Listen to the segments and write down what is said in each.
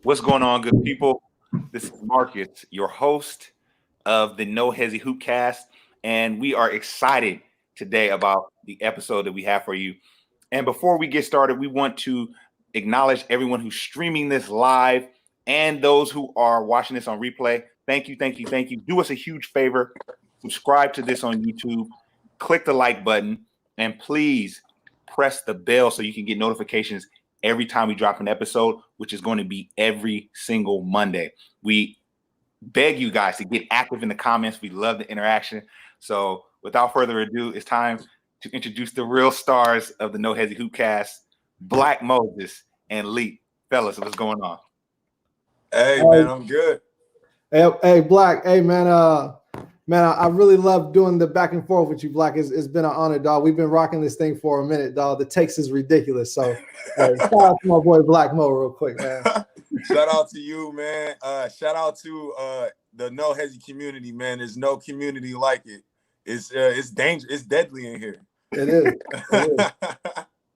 What's going on, good people? This is Marcus, your host of the No Hesi Hoopcast, and we are excited today about the episode that we have for you. And before we get started, we want to acknowledge everyone who's streaming this live and those who are watching this on replay. Thank you, thank you, thank you. Do us a huge favor. Subscribe to this on YouTube. Click the like button, and please press the bell so you can get notifications every time we drop an episode, which is going to be every single Monday. We beg you guys to get active in the comments. We love the interaction. So without further ado, it's time to introduce the real stars of the No Hesi Hoopcast, Black Moses and Lee. Fellas, what's going on? Hey, man, I'm good. Hey, Black. Hey, man. I really love doing the back and forth with you, Black. It's been an honor, dog. We've been rocking this thing for a minute, dog. The takes is ridiculous. So, shout out to my boy Black Mo, real quick, man. Shout out to you, man. Shout out to the No Hesi community, man. There's no community like it. It's dangerous. It's deadly in here. It is.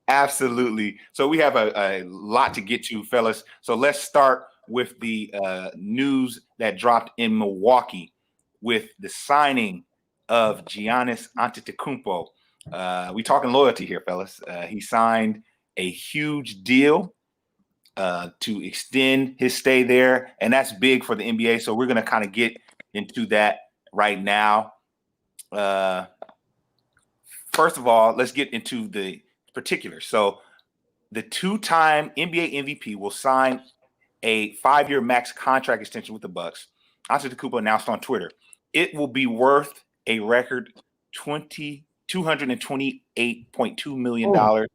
Absolutely. So we have a lot to get to, fellas. So let's start with the news that dropped in Milwaukee with the signing of Giannis Antetokounmpo. We talking loyalty here, fellas. He signed a huge deal to extend his stay there, and that's big for the NBA. So we're going to kind of get into that right now. First of all, let's get into the particulars. So the two-time NBA MVP will sign a 5-year max contract extension with the Bucks. Antetokounmpo announced on Twitter, it will be worth a record $228.2 million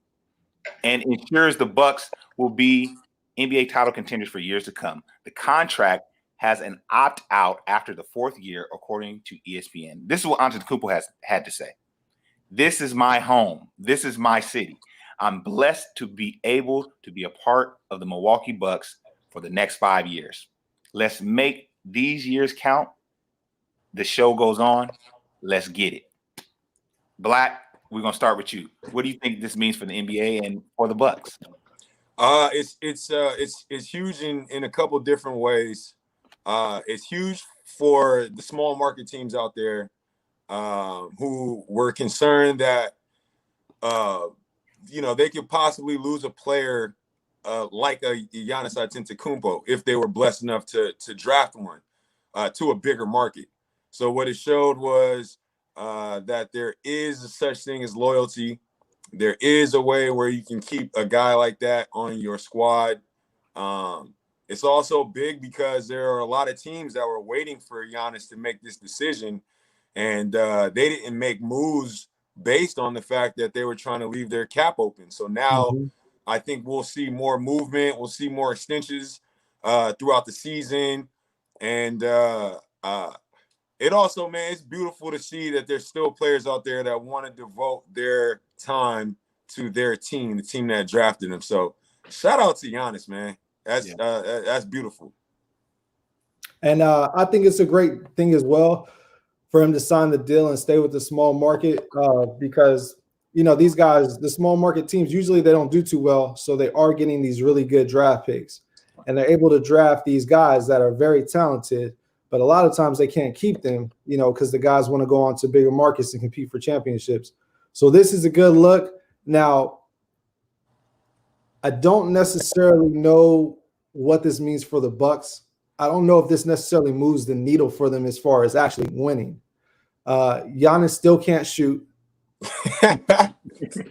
and ensures the Bucks will be NBA title contenders for years to come. The contract has an opt-out after the 4th year, according to ESPN. This is what Antetokounmpo had to say. This is my home. This is my city. I'm blessed to be able to be a part of the Milwaukee Bucks for the next 5 years. Let's make these years count. The show goes on. Let's get it. Black, we're gonna start with you. What do you think this means for the NBA and for the Bucks? It's huge in a couple different ways. It's huge for the small market teams out there who were concerned that they could possibly lose a player like a Giannis Antetokounmpo if they were blessed enough to draft one to a bigger market. So what it showed was that there is such thing as loyalty. There is a way where you can keep a guy like that on your squad. It's also big because there are a lot of teams that were waiting for Giannis to make this decision, and they didn't make moves based on the fact that they were trying to leave their cap open. So now I think we'll see more movement. We'll see more extensions throughout the season. And it also, man, it's beautiful to see that there's still players out there that want to devote their time to their team, the team that drafted them. So shout out to Giannis, man. That's beautiful. And I think it's a great thing as well for him to sign the deal and stay with the small market because, these guys, the small market teams, usually they don't do too well. So they are getting these really good draft picks. And they're able to draft these guys that are very talented. But a lot of times they can't keep them, because the guys want to go on to bigger markets and compete for championships. So this is a good look. Now, I don't necessarily know what this means for the Bucks. I don't know if this necessarily moves the needle for them as far as actually winning. Giannis still can't shoot.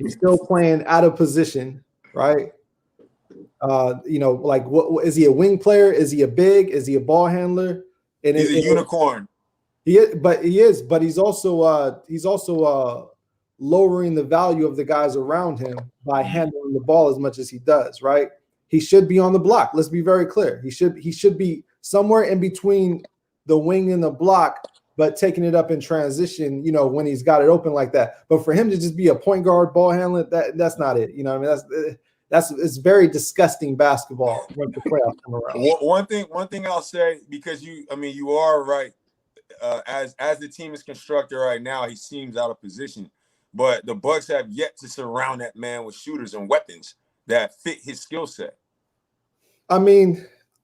He's still playing out of position, right? What is he, a wing player? Is he a big? Is he a ball handler? And he's a unicorn. He is, but he's also lowering the value of the guys around him by handling the ball as much as he does, right? He should be on the block. Let's be very clear. He should be somewhere in between the wing and the block, but taking it up in transition, when he's got it open like that. But for him to just be a point guard ball handler, that's not it. It's very disgusting basketball when the playoffs come around. One thing I'll say, because you are right. As the team is constructed right now, he seems out of position. But the Bucks have yet to surround that man with shooters and weapons that fit his skill set.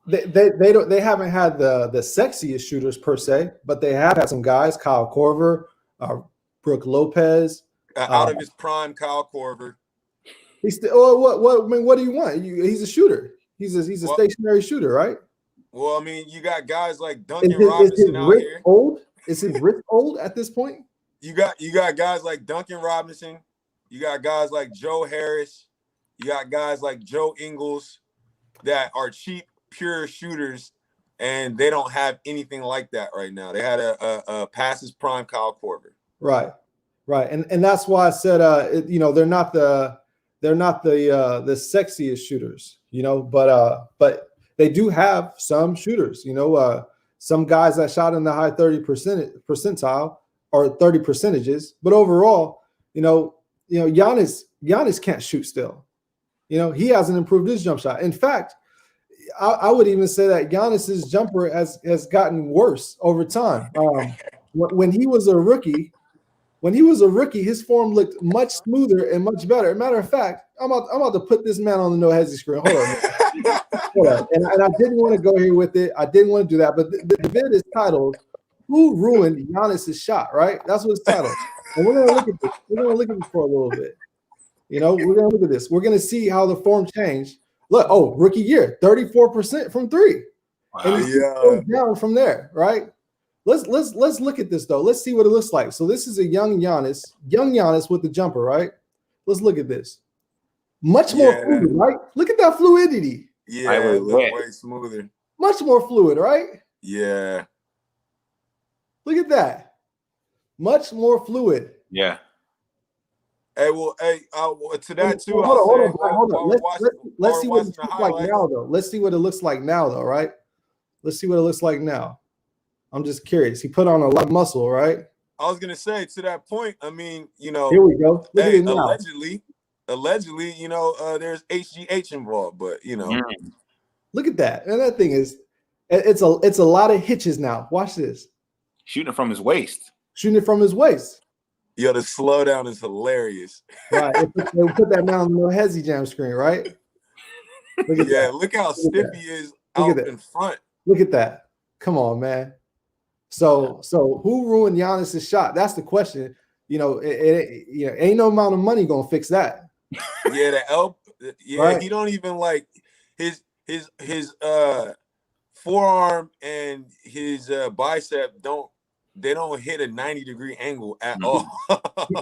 They haven't had the sexiest shooters per se, but they have had some guys. Kyle Korver, Brooke Lopez, out of his prime, Kyle Korver. He's still. Oh, I mean, what do you want? He's a shooter. He's a stationary shooter, right? Well, I mean, you got guys like Duncan Robinson out here. Old? Is his wrist old at this point? You got guys like Duncan Robinson. You got guys like Joe Harris. You got guys like Joe Ingles that are cheap, pure shooters, and they don't have anything like that right now. They had a past his prime Kyle Korver. Right, and that's why I said, they're not the sexiest shooters, but they do have some shooters, some guys that shot in the high 30 percentile or 30 percentages, but overall, Giannis can't shoot still. He hasn't improved his jump shot. In fact, I would even say that Giannis's jumper has gotten worse over time. When he was a rookie, his form looked much smoother and much better. Matter of fact, I'm about to put this man on the No Hesi screen. Hold on. And I didn't want to go here with it. I didn't want to do that. But the vid is titled "Who Ruined Giannis's Shot?" Right? That's what it's titled. And we're gonna look at this. We're gonna look at this for a little bit. We're gonna look at this. We're gonna see how the form changed. Look, rookie year, 34% from three, and he's goes down from there. Right? Let's look at this though. Let's see what it looks like. So this is a young Giannis with the jumper, right? Let's look at this. Much more fluid, right? Look at that fluidity. Yeah, it looks way smoother. Much more fluid, right? Yeah. Look at that. Much more fluid. Yeah. Hey, to that too. Hold on. Let's see what it looks like now, though. Let's see what it looks like now, though, right? Let's see what it looks like now. I'm just curious. He put on a lot of muscle, right? I was gonna say to that point. I mean, here we go. Look at it now. Allegedly, there's HGH involved, but look at that. And that thing is, it's a lot of hitches now. Watch this. Shooting it from his waist. Yo, the slowdown is hilarious. Right. They put that down on the Hesi Jam screen, right? Look at that. Look how stiff he is out in front. Look at that. Come on, man. So who ruined Giannis's shot? That's the question. Ain't no amount of money gonna fix that. Yeah, right? He don't even like his forearm and his bicep don't hit a 90-degree angle at all.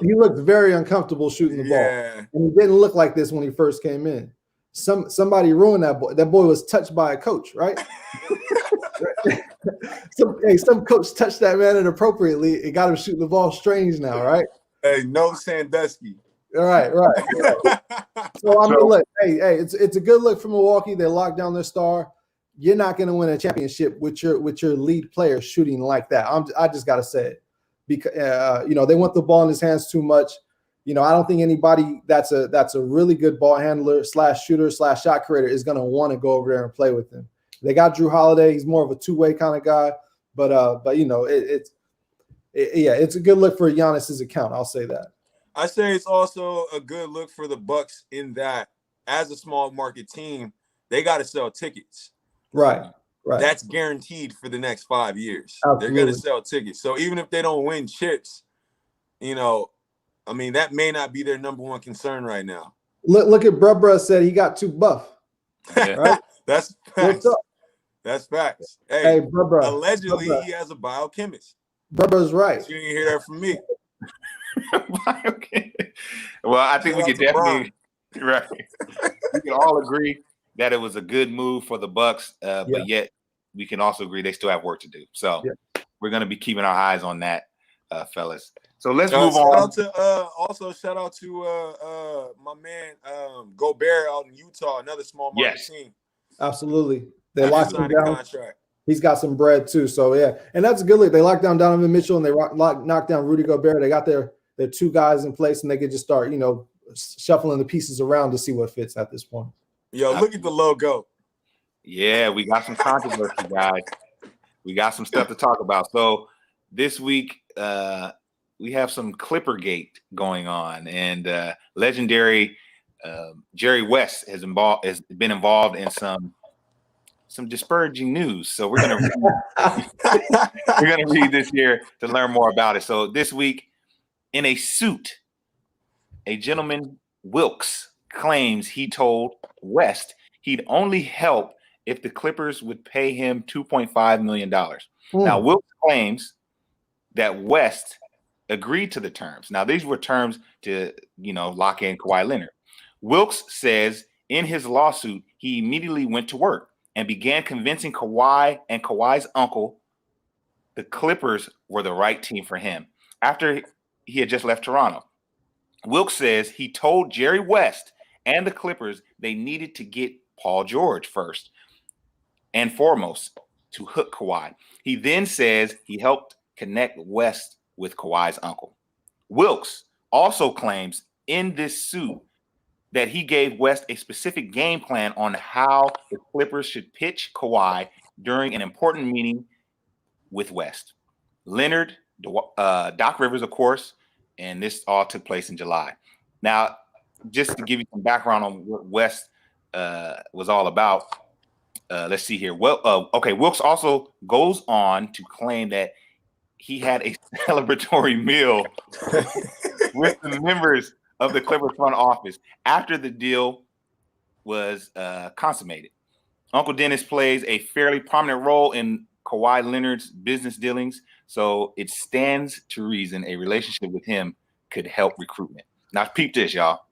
He looked very uncomfortable shooting the ball. And he didn't look like this when he first came in. Somebody ruined that boy. That boy was touched by a coach, right? Some coach touched that man inappropriately. It got him shooting the ball strange now, right? Hey, no Sandusky. All right. So I mean, look, it's a good look for Milwaukee. They locked down their star. You're not going to win a championship with your lead player shooting like that. I just got to say it because they want the ball in his hands too much. I don't think anybody that's a really good ball handler / shooter / shot creator is going to want to go over there and play with him. They got Drew Holiday. He's more of a two-way kind of guy, but it's a good look for Giannis's account. I'll say that. I say it's also a good look for the Bucks in that as a small market team, they got to sell tickets. Right. That's guaranteed for the next 5 years. Absolutely. They're going to sell tickets. So even if they don't win chips, that may not be their number one concern right now. Look at Bruh said he got too buff. Right? That's facts. That's facts. Hey, Bruh. Allegedly, he has a biochemist. Bruh's right. You didn't hear that from me. Okay. Well, I think we can definitely right. We can all agree that it was a good move for the Bucks, but yet we can also agree they still have work to do. So we're going to be keeping our eyes on that, fellas. So let's move on. Shout out to my man Gobert out in Utah, another small market team. Absolutely. They locked him down. Contract. He's got some bread too. So and that's a good look. They locked down Donovan Mitchell and they knocked down Rudy Gobert. They got their two guys in place and they could just start, shuffling the pieces around to see what fits at this point. Yo, look at the logo. Yeah, we got some controversy, guys. We got some stuff to talk about. So this week, we have some Clippergate going on, and legendary Jerry West has been involved in some some disparaging news. So we're gonna read this here to learn more about it. So this week, in a suit, a gentleman, Wilkes, claims he told West he'd only help if the Clippers would pay him $2.5 million. Now, Wilkes claims that West agreed to the terms. Now, these were terms to, lock in Kawhi Leonard. Wilkes says in his lawsuit, he immediately went to work and began convincing Kawhi and Kawhi's uncle the Clippers were the right team for him after he had just left Toronto. Wilkes says he told Jerry West and the Clippers they needed to get Paul George first and foremost to hook Kawhi. He then says he helped connect West with Kawhi's uncle. Wilkes also claims in this suit that he gave West a specific game plan on how the Clippers should pitch Kawhi during an important meeting with West. Leonard, Doc Rivers, of course, and this all took place in July. Now, just to give you some background on what West was all about, let's see here. Wilkes also goes on to claim that he had a celebratory meal with the members of the Clippers front office after the deal was consummated. Uncle Dennis plays a fairly prominent role in Kawhi Leonard's business dealings, so it stands to reason a relationship with him could help recruitment. Now, peep this, y'all.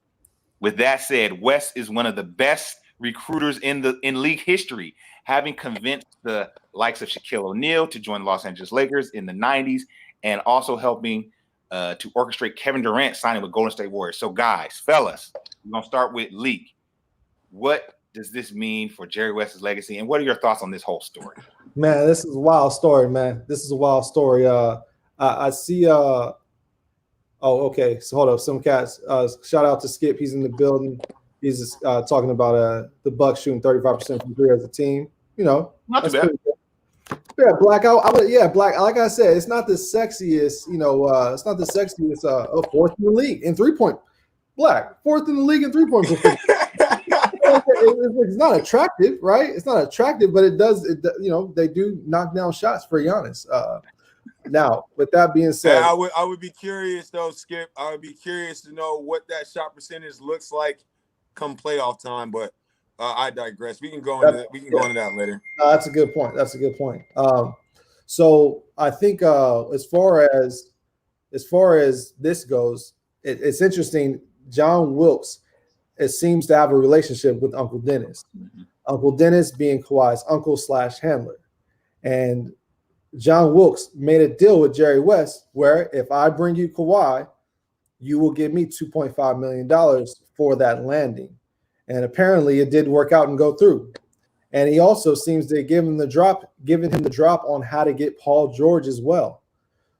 With that said, West is one of the best recruiters in league history, having convinced the likes of Shaquille O'Neal to join the Los Angeles Lakers in the 90s, and also helping to orchestrate Kevin Durant signing with Golden State Warriors. So, guys, fellas, we're going to start with Leak. What does this mean for Jerry West's legacy, and what are your thoughts on this whole story? Man, this is a wild story, man. This is a wild story. I see. Okay. So hold up. Some cats. Shout out to Skip. He's in the building. He's talking about the Bucks shooting 35% from three as a team. Not too bad. Yeah, Black. Black. Like I said, it's not the sexiest. It's not the sexiest. Fourth in the league in 3-point. Black, fourth in the league in 3-point. It's not attractive, right? It's not attractive, but it does. They do knock down shots for Giannis. Now, with that being said, I would be curious though, Skip. I would be curious to know what that shot percentage looks like come playoff time. But I digress. We can go into that. Into that later. That's a good point. So I think as far as this goes, it's interesting. John Wilkes, it seems to have a relationship with Uncle Dennis. Mm-hmm. Uncle Dennis being Kawhi's uncle / handler. And John Wilkes made a deal with Jerry West where if I bring you Kawhi, you will give me $2.5 million for that landing. And apparently it did work out and go through. And he also seems to give him the drop on how to get Paul George as well.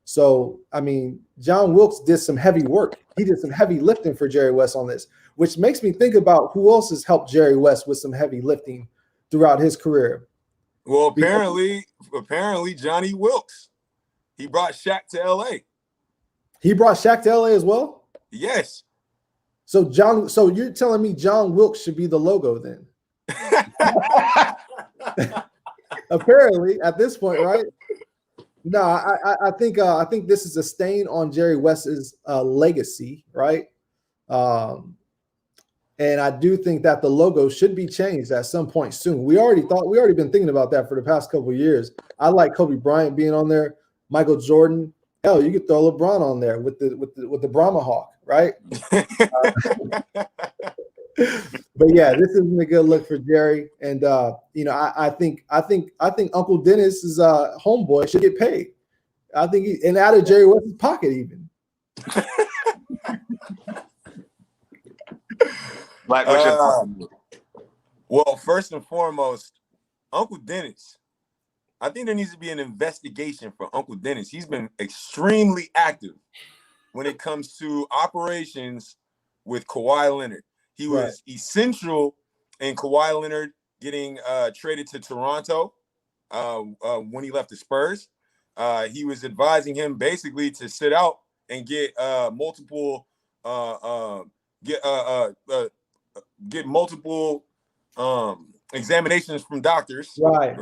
So, I mean, John Wilkes did some heavy work. He did some heavy lifting for Jerry West on this, which makes me think about who else has helped Jerry West with some heavy lifting throughout his career. Well, apparently Johnny Wilkes. He brought Shaq to LA. He brought Shaq to LA as well? Yes. So you're telling me John Wilkes should be the logo then? Apparently, at this point, right? No, I think this is a stain on Jerry West's legacy, right? And I do think that the logo should be changed at some point soon. We already been thinking about that for the past couple of years. I like Kobe Bryant being on there, Michael Jordan. Hell, you could throw LeBron on there with the Brahma Hawk, right? But yeah, this isn't a good look for Jerry. And I think Uncle Dennis's homeboy should get paid. I think and out of Jerry West's pocket even. Black, well, first and foremost, Uncle Dennis. I think there needs to be an investigation for Uncle Dennis. He's been extremely active when it comes to operations with Kawhi Leonard. He was essential in Kawhi Leonard getting traded to Toronto when he left the Spurs. He was advising him basically to sit out and get multiple examinations from doctors. Right.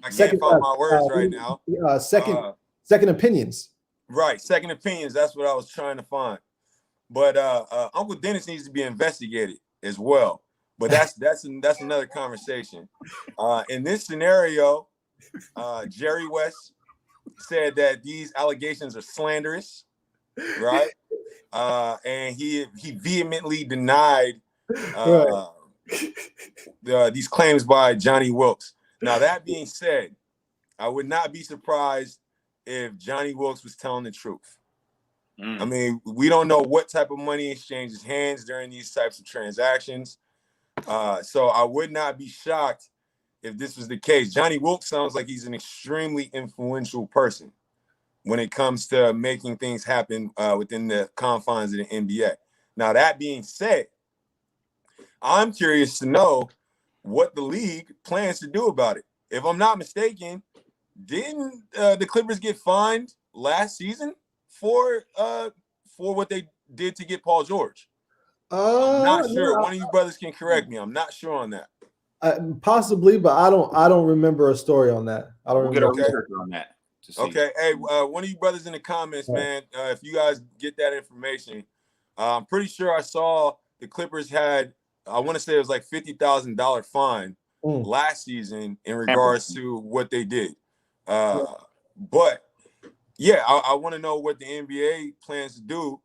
I can't find my words right now. Second opinions. Right, second opinions. That's what I was trying to find. But Uncle Dennis needs to be investigated as well. But that's another conversation. In this scenario, Jerry West said that these allegations are slanderous, right? And he vehemently denied these claims by Johnny Wilkes. Now, that being said, I would not be surprised if Johnny Wilkes was telling the truth. I mean, we don't know what type of money exchanges hands during these types of transactions. So I would not be shocked if this was the case. Johnny Wilkes sounds like he's an extremely influential person when it comes to making things happen within the confines of the NBA. Now, that being said, I'm curious to know what the league plans to do about it. If I'm not mistaken, didn't the Clippers get fined last season for what they did to get Paul George? I'm not sure. One of you brothers can correct me. I'm not sure on that. Possibly, but I don't remember a story on that. I don't We'll remember get a research on that. Okay. Hey, one of you brothers in the comments, man, if you guys get that information, I'm pretty sure I saw the Clippers had, I want to say it was like $50,000 fine last season in regards to what they did. But yeah, I want to know what the NBA plans to do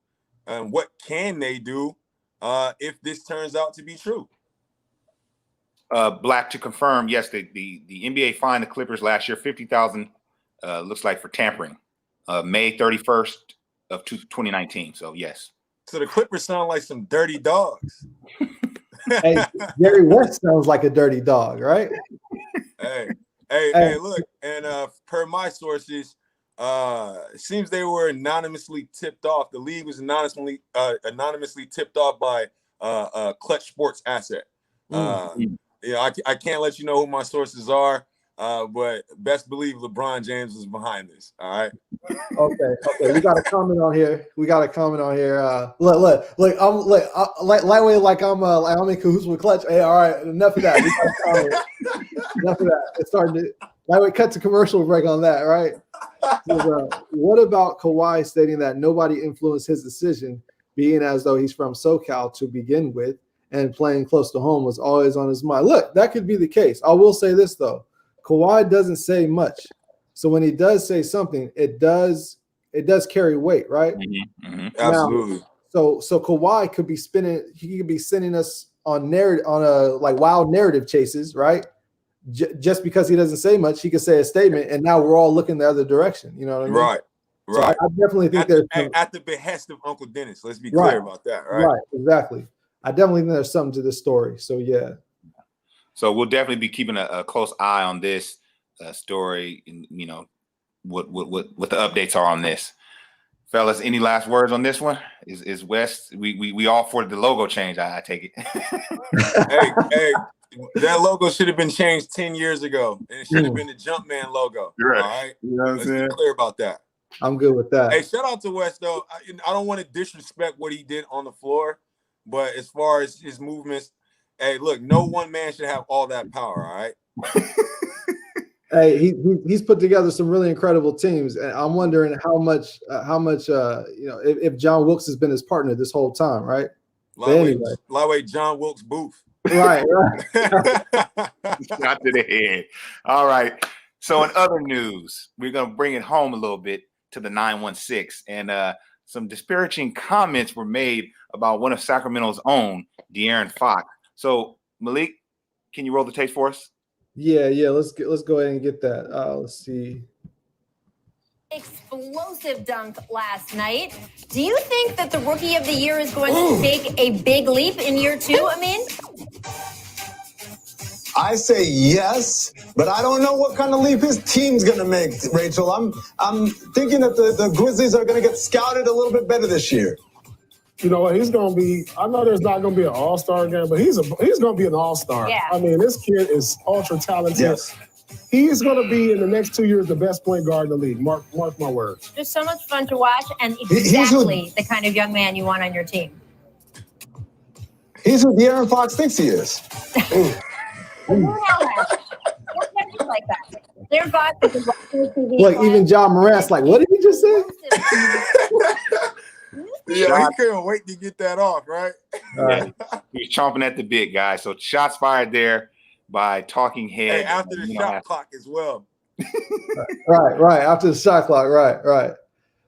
and what can they do if this turns out to be true. Black, to confirm, yes, the NBA fined the Clippers last year $50,000. Looks like for tampering, May 31st of 2019. So yes. So the Clippers sound like some dirty dogs. Hey, Jerry West sounds like a dirty dog, right? Hey, look, and per my sources, it seems they were anonymously tipped off. The league was anonymously tipped off by Clutch Sports Asset. I can't let you know who my sources are, but best believe LeBron James is behind this. All right. Okay. We got a comment on here. Look. I'm lightweight, like I'm in cahoots with Clutch. Hey, all right. Enough of that. We got a comment. Enough of that. It's starting to lightweight. Cut to commercial break on that, right? What about Kawhi stating that nobody influenced his decision, being as though he's from SoCal to begin with, and playing close to home was always on his mind? Look, that could be the case. I will say this though. Kawhi doesn't say much. So when he does say something, it does carry weight, right? Absolutely. Now, so Kawhi could be sending us on wild narrative chases, right? Just because he doesn't say much, he could say a statement, and now we're all looking the other direction. You know what I mean? Right. So I definitely think there's at the behest of Uncle Dennis. Let's be clear about that, right? Right, exactly. I definitely think there's something to this story. So yeah. So we'll definitely be keeping a close eye on this story, and what the updates are on this. Fellas, any last words on this one? Is West? We all for the logo change. I take it. hey, that logo should have been changed 10 years ago, and it should have been the Jumpman logo. Right. All right, you know what I'm saying? Be clear about that. I'm good with that. Hey, shout out to West though. I don't want to disrespect what he did on the floor, but as far as his movements, hey, look, no one man should have all that power. All right. Hey, he's put together some really incredible teams, and I'm wondering how much if John Wilkes has been his partner this whole time, right? Lightweight John Wilkes Booth. Right. Shot to the head. All right. So in other news, we're gonna bring it home a little bit to the 916, and some disparaging comments were made about one of Sacramento's own, De'Aaron Fox. So Malik, can you roll the tape for us? Yeah. Let's go ahead and get that. Let's see. Explosive dunk last night. Do you think that the Rookie of the Year is going to take a big leap in year two, Amin? I say yes, but I don't know what kind of leap his team's going to make, Rachel. I'm thinking that the Grizzlies are going to get scouted a little bit better this year. You know what? He's going to be – I know there's not going to be an all-star game, but he's going to be an all-star. Yeah. I mean, this kid is ultra-talented. Yes. He's going to be, in the next 2 years, the best point guard in the league. Mark my words. Just so much fun to watch, and exactly the kind of young man you want on your team. He's who De'Aaron Fox thinks he is. like that. Their guys Look, even John Morant's like, what did he just say? Yeah, he couldn't wait to get that off, right? Yeah, he was chomping at the bit, guys. So shots fired there by Talking Head. Hey, after the shot clock as well. Right. After the shot clock, right.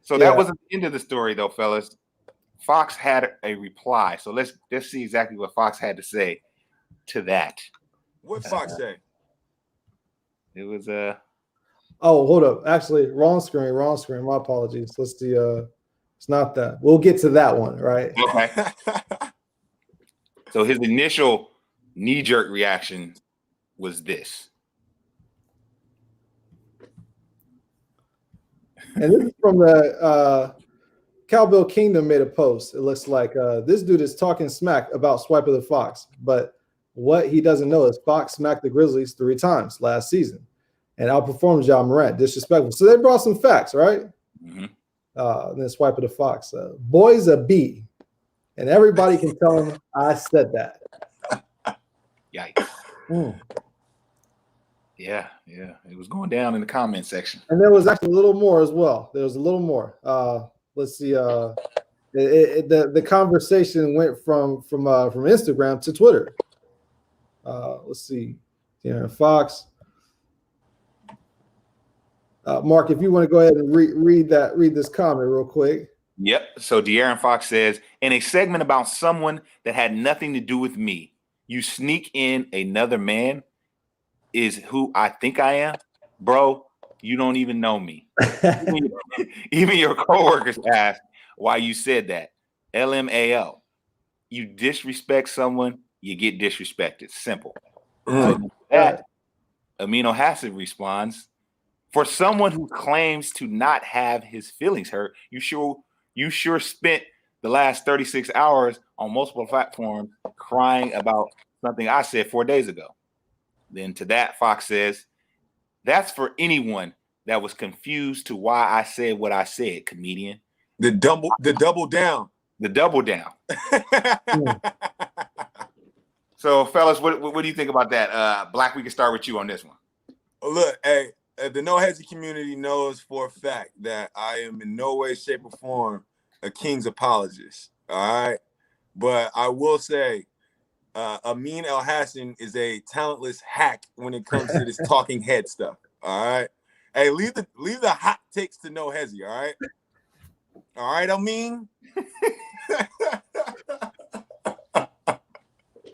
So that wasn't the end of the story, though, fellas. Fox had a reply. So let's see exactly what Fox had to say to that. What Fox say? It was Oh, hold up. Actually, wrong screen. My apologies. Let's see. It's not that. We'll get to that one, right? Okay. So his initial knee-jerk reaction was this. And this is from the Cowbell Kingdom made a post. It looks like this dude is talking smack about Swipe of the Fox, but what he doesn't know is Fox smacked the Grizzlies 3 times last season and outperformed Ja Morant. Disrespectful. So they brought some facts, right? Mm-hmm. Then Swipe of the Fox. Boy's a B, and everybody can tell him I said that. Yikes. Yeah. It was going down in the comment section. And there was actually a little more as well. There was a little more. Let's see. The conversation went from Instagram to Twitter. Let's see. Fox. Mark, if you want to go ahead and read this comment real quick. Yep. So De'Aaron Fox says, in a segment about someone that had nothing to do with me, you sneak in another man is who I think I am. Bro, you don't even know me. Even your coworkers asked why you said that. LMAO. You disrespect someone, you get disrespected. Simple. So that Amino Hassan responds, for someone who claims to not have his feelings hurt, you sure spent the last 36 hours on multiple platforms crying about something I said 4 days ago. Then to that, Fox says, that's for anyone that was confused to why I said what I said, comedian. The double down. The double down. So, fellas, what do you think about that? Black, we can start with you on this one. Look, hey, the No Hesi community knows for a fact that I am in no way, shape, or form a King's apologist. All right. But I will say, Amin El Hassan is a talentless hack when it comes to this talking head stuff. All right. Hey, leave the hot takes to No Hesi. All right. All right, Amin.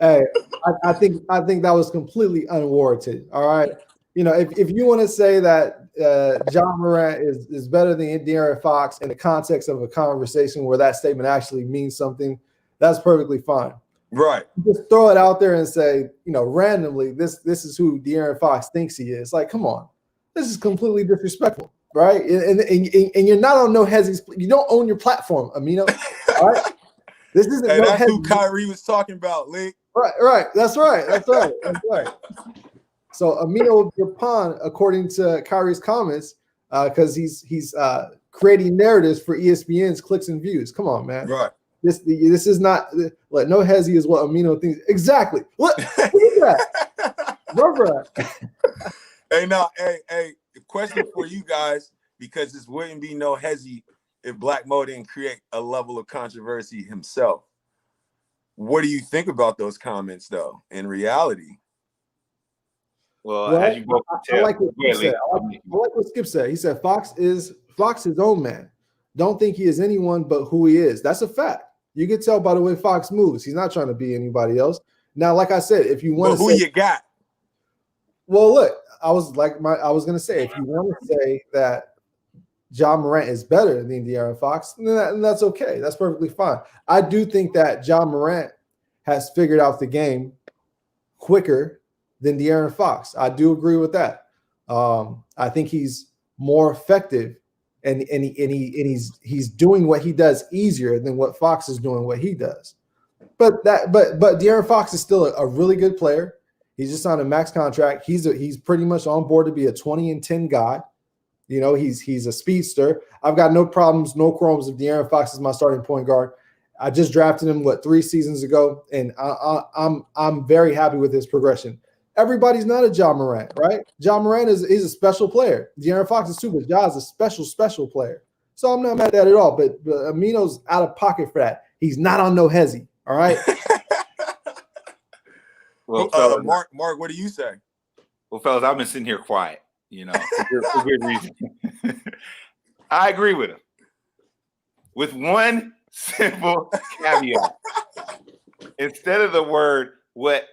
Hey, I think that was completely unwarranted. All right. If you want to say that Ja Morant is better than De'Aaron Fox in the context of a conversation where that statement actually means something, that's perfectly fine. Right. Just throw it out there and say, randomly, this is who De'Aaron Fox thinks he is. Like, come on, this is completely disrespectful, right? And you're not on No Hesi's. You don't own your platform, Amino. All right. This isn't. Hey, No that's Hesi. who Kyrie was talking about, Lee. Right. That's right. So Amino Japan, according to Kyrie's comments, because he's creating narratives for ESPN's clicks and views. Come on, man. Right. This is not like No Hesi is what Amino thinks. Exactly. What is that? Rubber. Hey, question for you guys, because this wouldn't be No Hesi if Black Mo didn't create a level of controversy himself. What do you think about those comments, though, in reality? Well, as you both tell, I like what Skip said. I like what Skip said. He said Fox is his own man. Don't think he is anyone but who he is. That's a fact. You can tell by the way Fox moves. He's not trying to be anybody else. Now, like I said, if you want to who you got? Well, look, I was going to say, if you want to say that Ja Morant is better than De'Aaron Fox, then that's okay. That's perfectly fine. I do think that Ja Morant has figured out the game quicker than De'Aaron Fox. I do agree with that. I think he's more effective, and he's doing what he does easier than what Fox is doing what he does. But De'Aaron Fox is still a really good player. He's just on a max contract. He's pretty much on board to be a 20-10 guy. He's a speedster. I've got no problems, no qualms if De'Aaron Fox is my starting point guard. I just drafted him 3 seasons ago, and I'm very happy with his progression. everybody's not a Ja Morant, right? Ja Morant is a special player. De'Aaron Fox is too, but Ja is a special player. So I'm not mad at that at all. But Amino's out of pocket for that. He's not on No Hesi. All right. Well, fellas, Mark, what do you say? Well, fellas, I've been sitting here quiet, for good reason. I agree with him. With one simple caveat. Instead of the word what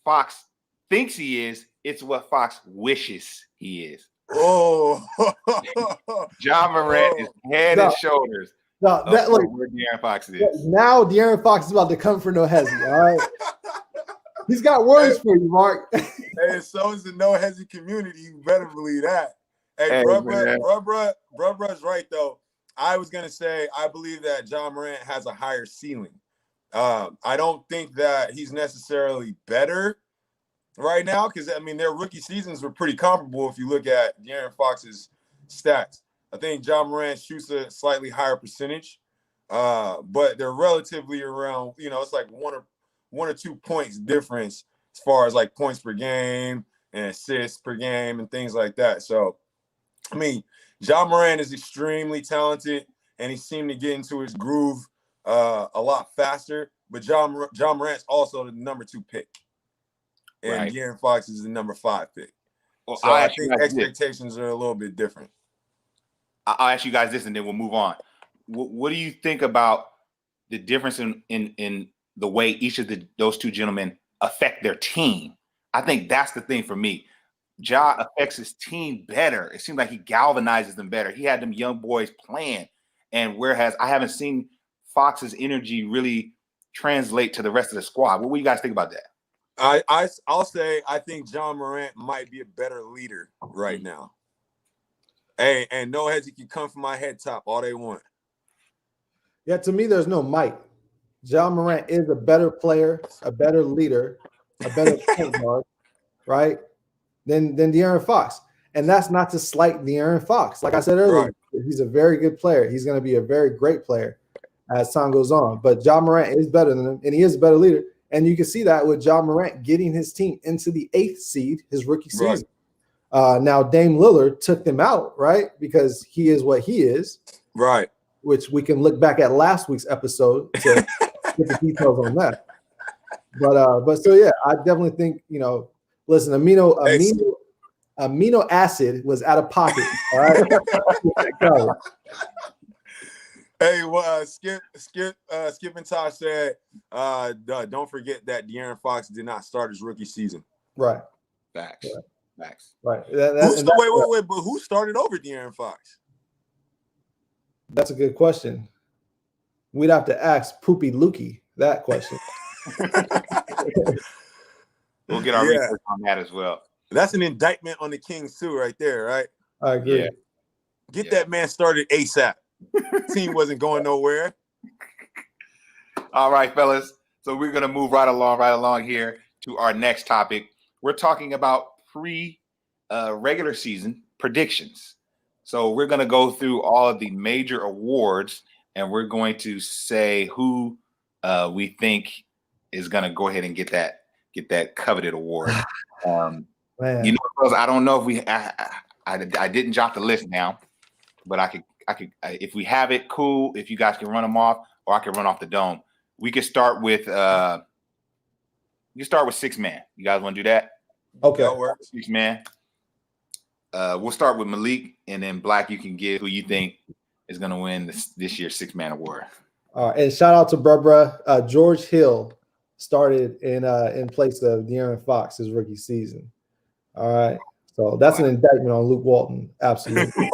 Fox thinks he is, it's what Fox wishes he is. Oh, Ja Morant is head and shoulders No, that like where De'Aaron Fox is. now De'Aaron Fox is about to come for No Hesi. All right. He's got words for you, Mark. Hey, so is the No Hesi community. You better believe that. Hey, bruh's right though. I was gonna say I believe that Ja Morant has a higher ceiling. I don't think that he's necessarily better right now because I mean their rookie seasons were pretty comparable if you look at De'Aaron Fox's stats. I think Ja Morant shoots a slightly higher percentage, but they're relatively around. It's like one or 2 points difference as far as like points per game and assists per game and things like that. So, I mean, Ja Morant is extremely talented and he seemed to get into his groove a lot faster. But Ja Morant's also the number 2 pick. And right. De'Aaron Fox is the number 5 pick. Well, so I think expectations are a little bit different. I'll ask you guys this and then we'll move on. What do you think about the difference in the way each of those two gentlemen affect their team? I think that's the thing for me. Ja affects his team better. It seems like he galvanizes them better. He had them young boys playing. And whereas I haven't seen Fox's energy really translate to the rest of the squad. What do you guys think about that? I'll say I think Ja Morant might be a better leader right now. Hey, and No Hesi can come from my head top all they want. Yeah, to me, there's no might. Ja Morant is a better player, a better leader, a better point guard, right? Than De'Aaron Fox. And that's not to slight De'Aaron Fox. Like I said earlier, he's a very good player. He's going to be a very great player as time goes on. But Ja Morant is better than him, and he is a better leader. And you can see that with Ja Morant getting his team into the 8th seed his rookie season. Now, Dame Lillard took them out, right? Because he is what he is. Right. Which we can look back at last week's episode to get the details on that. But so, yeah, I definitely think, listen, amino acid was out of pocket. All right. Hey, well, Skip and Tosh said, don't forget that De'Aaron Fox did not start his rookie season. Right. Facts. Right. Wait, but who started over De'Aaron Fox? That's a good question. We'd have to ask Poopy Lukey that question. We'll get our research on that as well. That's an indictment on the Kings too, right there, right? I agree. Yeah. Get that man started ASAP. Team wasn't going nowhere. All right, fellas. So we're gonna move right along here to our next topic. We're talking about regular season predictions. So we're gonna go through all of the major awards, and we're going to say who we think is gonna go ahead and get that coveted award. Fellas, I don't know if I didn't jot the list down, but I could if we have it, cool. If you guys can run them off, or I can run off the dome. We could start with 6 man. You guys want to do that? Okay. That works. 6 man. We'll start with Malik, and then Black, you can give who you think is going to win this year's 6 man award. And shout out to Bruh. George Hill started in place of De'Aaron Fox his rookie season. All right. So that's an indictment on Luke Walton. Absolutely.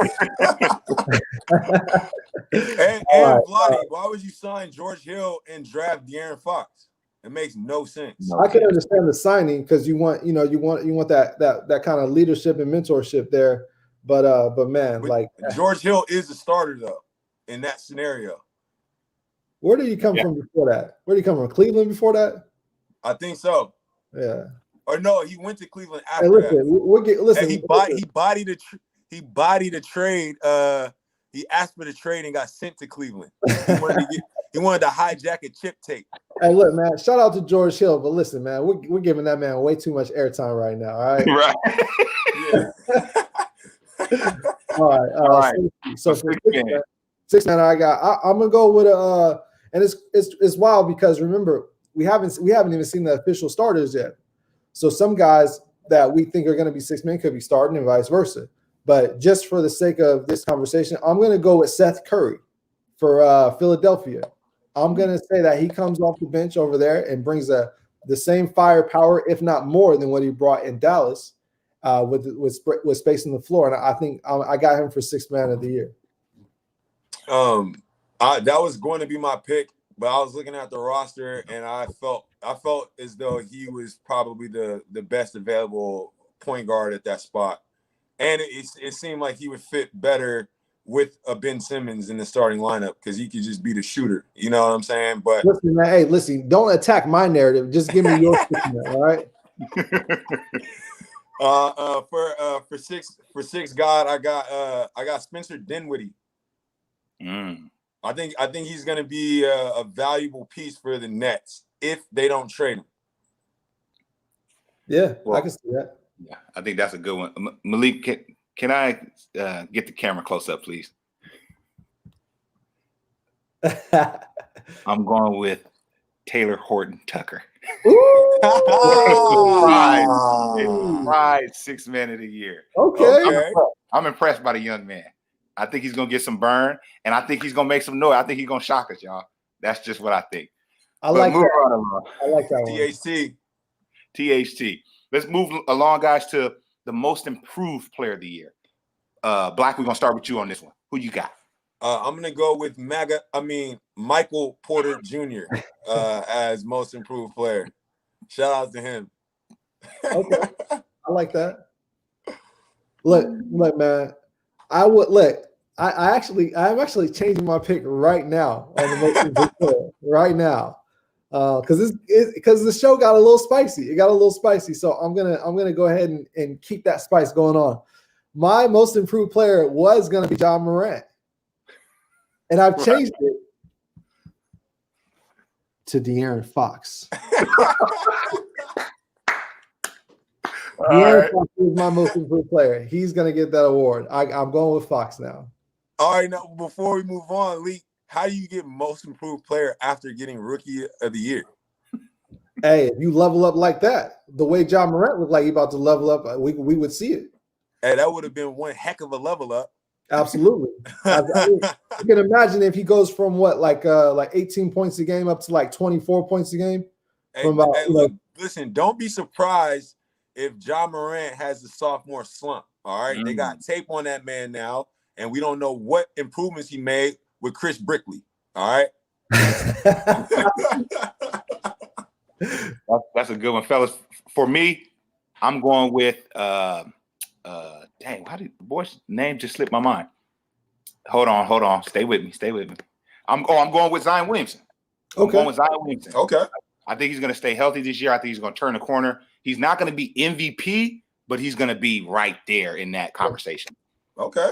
and Vlade, why would you sign George Hill and draft De'Aaron Fox? It makes no sense. I can understand the signing because you want that kind of leadership and mentorship there. But man, George Hill is a starter though in that scenario. Where did he come from before that? Where did he come from? Cleveland before that? I think so. Yeah. Or no, he went to Cleveland after that. He bodied a trade. He asked for the trade and got sent to Cleveland. to hijack a chip tape. Hey, look, man. Shout out to George Hill, but listen, man, we're giving that man way too much airtime right now. All right. Right. All right. All right. So for six man, I'm gonna go with and it's wild because remember we haven't even seen the official starters yet. So some guys that we think are going to be 6 men could be starting and vice versa. But just for the sake of this conversation, I'm going to go with Seth Curry for Philadelphia. I'm going to say that he comes off the bench over there and brings the same firepower, if not more, than what he brought in Dallas with space on the floor. And I think I got him for 6th man of the year. That was going to be my pick, but I was looking at the roster and I felt as though he was probably the best available point guard at that spot. And it seemed like he would fit better with a Ben Simmons in the starting lineup because he could just be the shooter. You know what I'm saying? But listen, man, hey, listen, don't attack my narrative. Just give me your all right? For six God, I got Spencer Dinwiddie. I think he's going to be a valuable piece for the Nets if they don't trade him. Yeah, well, I can see that. Yeah, I think that's a good one. Malik, can I get the camera close up, please? I'm going with Taylor Horton Tucker. Surprise 6th man of the year. Okay. I'm impressed by the young man. I think he's going to get some burn, and I think he's going to make some noise. I think he's going to shock us, y'all. That's just what I think. I like that. I like that one. THT. Let's move along, guys, to the most improved player of the year. Black, we're going to start with you on this one. Who you got? I'm going to go with Michael Porter Jr. As most improved player. Shout out to him. Okay. I like that. Look, man. I'm actually changing my pick right now on the most improved player. Right now. Because the show got a little spicy. It got a little spicy. So I'm gonna go ahead and keep that spice going on. My most improved player was gonna be John Morant. And I've changed it to De'Aaron Fox. De'Aaron Fox is my most improved player. He's gonna get that award. I'm going with Fox now. All right, now before we move on, Lee, how do you get most improved player after getting rookie of the year? Hey, if you level up like that, the way John Morant looked like he about to level up, we would see it. Hey, that would have been one heck of a level up. Absolutely. You can imagine if he goes from like 18 points a game up to like 24 points a game. Look, listen, don't be surprised if John Morant has the sophomore slump. All right, They got tape on that man now, and we don't know what improvements he made with Chris Brickley. All right. That's a good one, fellas. For me, I'm going with dang, how did the boy's name just slip my mind? Hold on. Stay with me. I'm going with Zion Williamson. Okay. I'm going with Zion Williamson. Okay. I think he's going to stay healthy this year. I think he's going to turn the corner. He's not going to be MVP, but he's going to be right there in that conversation. Okay.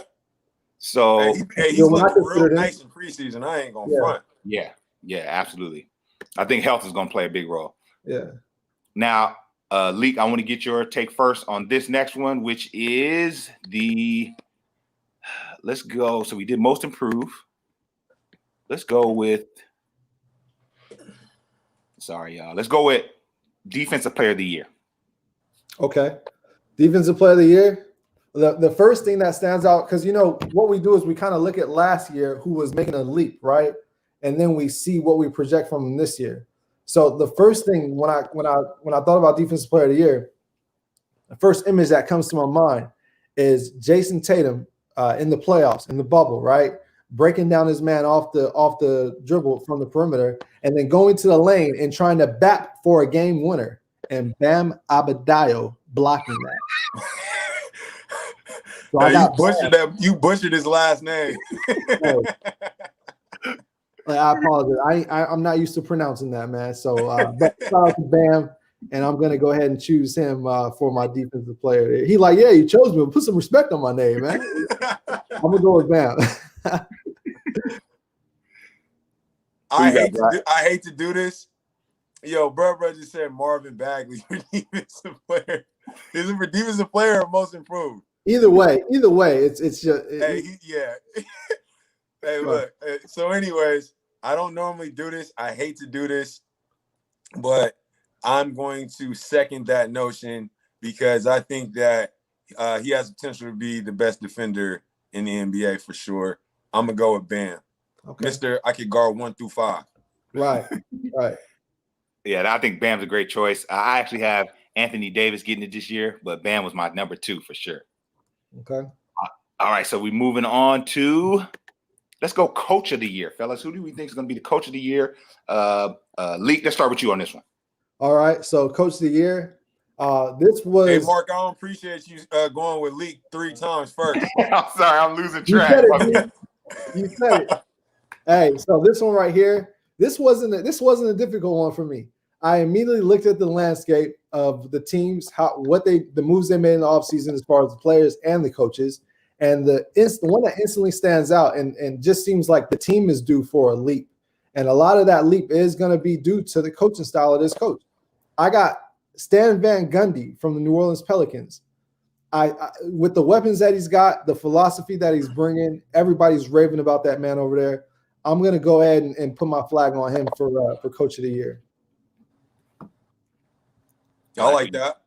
So he's looking real nice in preseason. I ain't going to front. Yeah, absolutely. I think health is going to play a big role. Yeah. Now, Leek, I want to get your take first on this next one, which is let's go. So we did most improved. Let's go with, let's go with defensive player of the year. Okay. Defensive player of the year. The first thing that stands out, because what we do is we kind of look at last year who was making a leap, right? And then we see what we project from them this year. So the first thing when I thought about defensive player of the year, the first image that comes to my mind is Jason Tatum in the playoffs, in the bubble, right? Breaking down his man off the dribble from the perimeter and then going to the lane and trying to bat for a game winner. And Bam Adebayo blocking that. So you butchered his last name. I apologize. I'm not used to pronouncing that, man. So shout out to Bam, and I'm going to go ahead and choose him for my defensive player. He like, yeah, you chose me. Put some respect on my name, man. I'm going to go with Bam. I hate to do this. Yo, bro just said Marvin Bagley for defensive player. Is it for defensive player or most improved? Either way, it's just. Yeah. Hey, look. So, anyways, I don't normally do this. I hate to do this, but I'm going to second that notion because I think that he has potential to be the best defender in the NBA for sure. I'm gonna go with Bam. Okay. I could guard 1 through 5. Right. Yeah, I think Bam's a great choice. I actually have Anthony Davis getting it this year, but Bam was my number 2 for sure. Okay. All right, so we're moving on to let's go coach of the year, fellas. Who do we think is going to be the coach of the year? Leak, let's start with you on this one. All right, so coach of the year. This was. Hey, Mark, I don't appreciate you going with Leak 3 times first. I'm sorry, I'm losing track. You said it. Hey, so this one right here. This wasn't a difficult one for me. I immediately looked at the landscape of the teams, the moves they made in the offseason as far as the players and the coaches. And the one that instantly stands out and just seems like the team is due for a leap. And a lot of that leap is going to be due to the coaching style of this coach. I got Stan Van Gundy from the New Orleans Pelicans. I with the weapons that he's got, the philosophy that he's bringing, everybody's raving about that man over there. I'm going to go ahead and put my flag on him for coach of the year. I like that.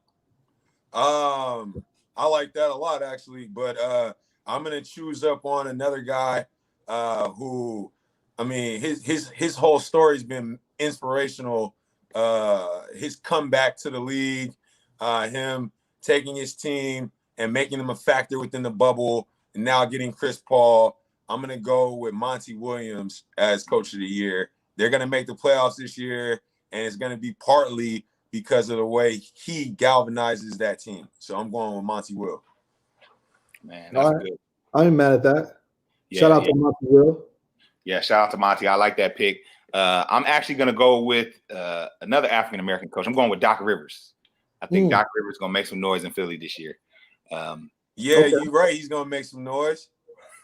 I like that a lot, actually. But I'm going to choose up on another guy who, I mean, his whole story's been inspirational. His comeback to the league, him taking his team and making them a factor within the bubble, and now getting Chris Paul. I'm going to go with Monty Williams as coach of the year. They're going to make the playoffs this year, and it's going to be partly because of the way he galvanizes that team. So I'm going with Monty Will. Man, that's good. I ain't mad at that. Yeah, shout out to Monty Will. Yeah, shout out to Monty. I like that pick. I'm actually going to go with another African-American coach. I'm going with Doc Rivers. I think Doc Rivers is going to make some noise in Philly this year. You're right. He's going to make some noise.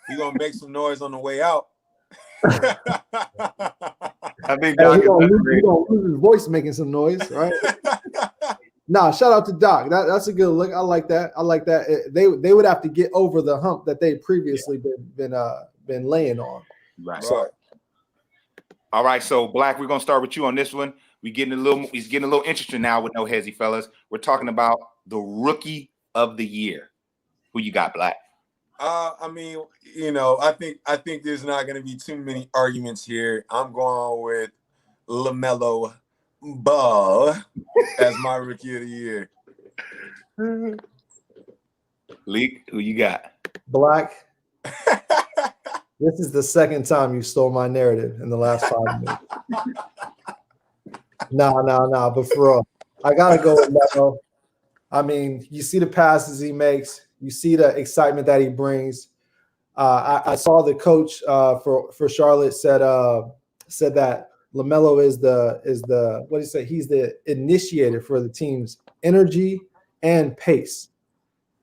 He's going to make some noise on the way out. I think Doc he's going to lose his voice making some noise, right? Nah, shout out to Doc. That's a good look. I like that. They would have to get over the hump that they previously been laying on. Right. So, all right. So Black, we're gonna start with you on this one. He's getting a little interesting now with No Hesi, fellas. We're talking about the rookie of the year. Who you got, Black? I mean, I think there's not going to be too many arguments here. I'm going with LaMelo Ball as my rookie of the year. Leak, who you got? Black. This is the second time you stole my narrative in the last 5 minutes. Nah. But for real, I gotta go with Melo. I mean, you see the passes he makes. You see the excitement that he brings. I saw the coach for Charlotte said that LaMelo is the what did he say? He's the initiator for the team's energy and pace.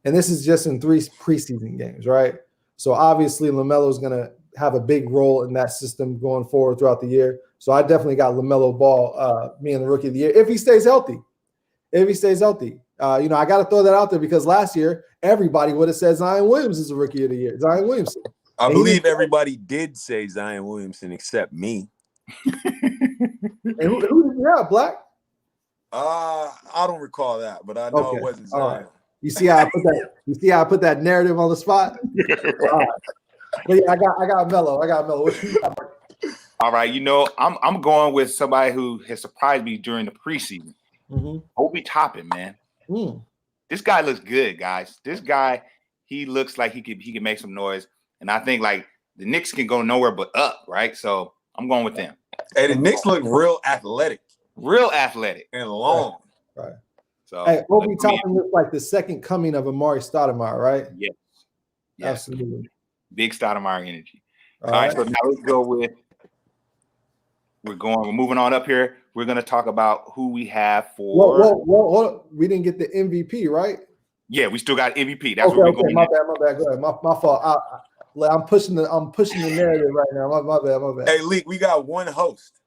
And this is just in 3 preseason games, right? So obviously LaMelo is going to have a big role in that system going forward throughout the year. So I definitely got LaMelo Ball being the rookie of the year if he stays healthy. I got to throw that out there because last year everybody would have said Zion Williams is the rookie of the year. Zion Williamson. I believe everybody did say Zion Williamson except me. And who did you have, Black? I don't recall that, but I know it wasn't Zion. Right. You see how I put that narrative on the spot? Right. But yeah, I got Melo. What you got? All right, I'm going with somebody who has surprised me during the preseason. Obi Toppin, man. This guy looks good, guys. This guy, he looks like he can make some noise, and I think like the Knicks can go nowhere but up, right? So I'm going with them. Hey, the Knicks look real athletic and long. Right. So Obi Toppin looks like the second coming of Amari Stoudemire, right? Yes. Absolutely. Big Stoudemire energy. All right, so now let's go with. We're moving on up here. We're going to talk about who we have for. Well, we didn't get the MVP, right? Yeah, we still got MVP. That's okay, what we're going. My bad. Go ahead. My fault. I'm pushing the narrative right now. My bad. Hey, Leak, we got one host.